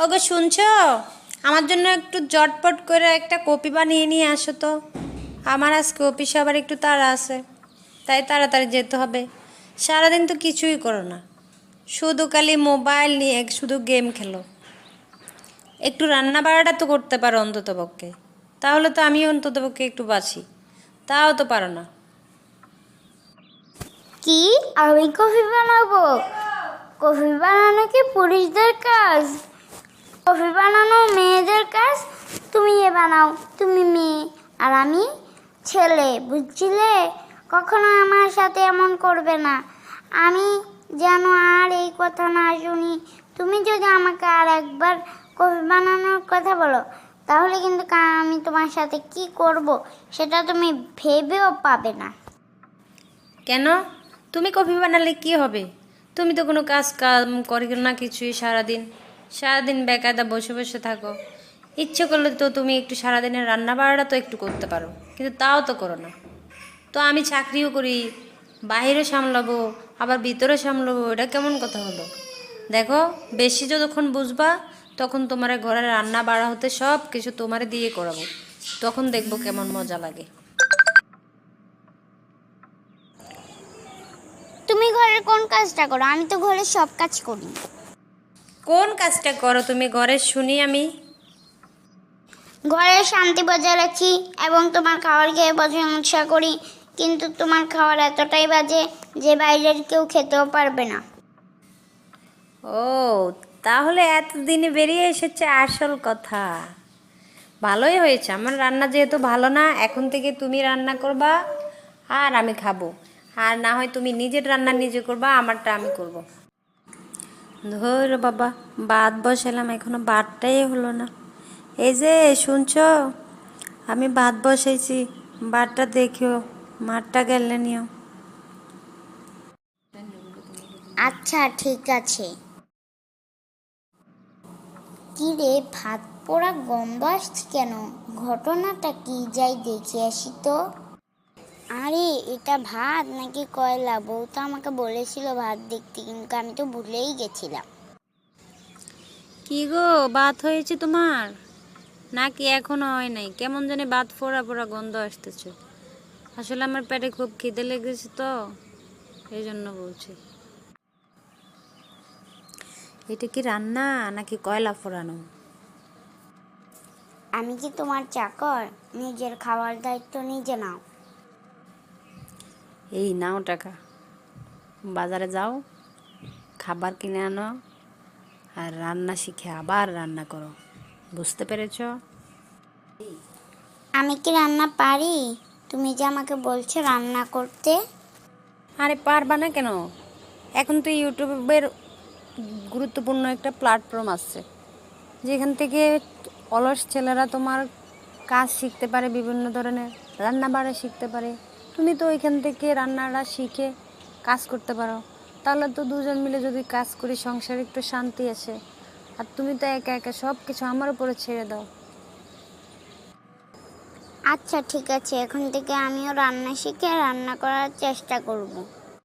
ওগো শুনছো, আমার জন্য একটু জটপট করে একটা কপি বানিয়ে নিয়ে আসো তো। আমার আজকে অফিসে আবার একটু তাড়া আছে, তাই তাড়াতাড়ি যেতে হবে। সারাদিন তো কিছুই করো না, শুধু খালি মোবাইল নিয়ে শুধু গেম খেলো। একটু রান্না বাড়াটা তো করতে পারো অন্তত পক্ষে, তাহলে তো আমি অন্তত পক্ষে একটু বাঁচি। তাও তো পারো না। কি? আমি কফি বানাবো? কফি বানানো কি পুরুষদের কাজ? কফি বানানো মেয়েদের কাজ। তুমি বানাও, তুমি মেয়ে আর আমি ছেলে, বুঝছিলে? কখনো আমার সাথে এমন করবে না। আমি যেন আর এই কথা না শুনি। তুমি যদি আমাকে আর একবার কফি বানানোর কথা বলো, তাহলে কিন্তু আমি তোমার সাথে কি করব সেটা তুমি ভেবেও পাবে না। কেন? তুমি কফি বানালে কি হবে? তুমি তো কোনো কাজ কাম করি না কিছুই, সারাদিন সারাদিন বেকায়দা বসে বসে থাকো। ইচ্ছে করলে তো তুমি একটু সারাদিনের রান্না বাড়াটা তো একটু করতে পারো, কিন্তু তাও তো করো না। তো আমি চাকরিও করি, বাইরে সামলাবো, আবার ভিতরে সামলাবো, এটা কেমন কথা হলো? দেখো, বেশি যতক্ষণ বুঝবা তখন তোমার ঘরে রান্না বাড়া হতে সব কিছু তোমারে দিয়ে করাবো, তখন দেখবো কেমন মজা লাগে। তুমি ঘরের কোন কাজটা করো? আমি তো ঘরের সব কাজ করি। কোন কাজটা করো তুমি ঘরে শুনি আমি? ঘরের শান্তি বজায় রাখি এবং তোমার খাবার খেয়ে প্রশংসা করি, কিন্তু তোমার খাবার এতটাই বাজে যে বাইরের কেউ খেতেও পারবে না। ও, তাহলে এতদিনে বেরিয়ে এসেছে আসল কথা। ভালোই হয়েছে, আমার রান্না যেহেতু ভালো না, এখন থেকে তুমি রান্না করবা আর আমি খাবো। আর না হয় তুমি নিজের রান্না নিজে করবা, আমারটা আমি করব। ধর বাবা, ভাত বসালাম, এখনো ভাতটাই হলো না। এই যে শুনছো, আমি ভাত বসাইছি, ভাতটা দেখিও, মাঠটা গেলে নিও। আচ্ছা ঠিক আছে। কি রে, ভাত পোড়া গন্ধ আসছে কেন? ঘটনাটা কি, যাই দেখে আসি তো। আরে এটা ভাত নাকি কয়লা? বউ তো আমাকে বলেছিল ভাত দেখতে, কিন্তু আমি তো ভুলেই গেছিলাম। কি গো, ভাত হয়েছে তোমার নাকি এখনো হয় নাই? কেমন জানি ভাত ফোড়া ফোড়া গন্ধ আসতেছে। আসলে আমার পেটে খুব খিদে লেগেছে তো, এই জন্য বলছি। এটা কি রান্না নাকি কয়লা ফোড়ানো? আমি কি তোমার চাকর? নিজের খাওয়ার দায়িত্ব নিজে নাও। এই নাও টাকা, বাজারে যাও, খাবার কিনে আনো, আর রান্না শিখে আবার রান্না করো। বুঝতে পেরেছ? আমি কি রান্না পারি? তুমি যে আমাকে বলছো রান্না করতে। আরে পারবা না কেন? এখন তো ইউটিউবের গুরুত্বপূর্ণ একটা প্ল্যাটফর্ম আছে, যেখান থেকে অলস ছেলেরা তোমার কাজ শিখতে পারে, বিভিন্ন ধরনের রান্না বাড়া শিখতে পারে। তুমি তো ওইখান থেকে রান্নাটা শিখে কাজ করতে পারো। তাহলে তো দুজন মিলে যদি কাজ করি, সংসারে একটু শান্তি আসে। আর তুমি তো একা একা সব কিছু আমার উপরে ছেড়ে দাও। আচ্ছা ঠিক আছে, এখন থেকে আমিও রান্না শিখে রান্না করার চেষ্টা করব।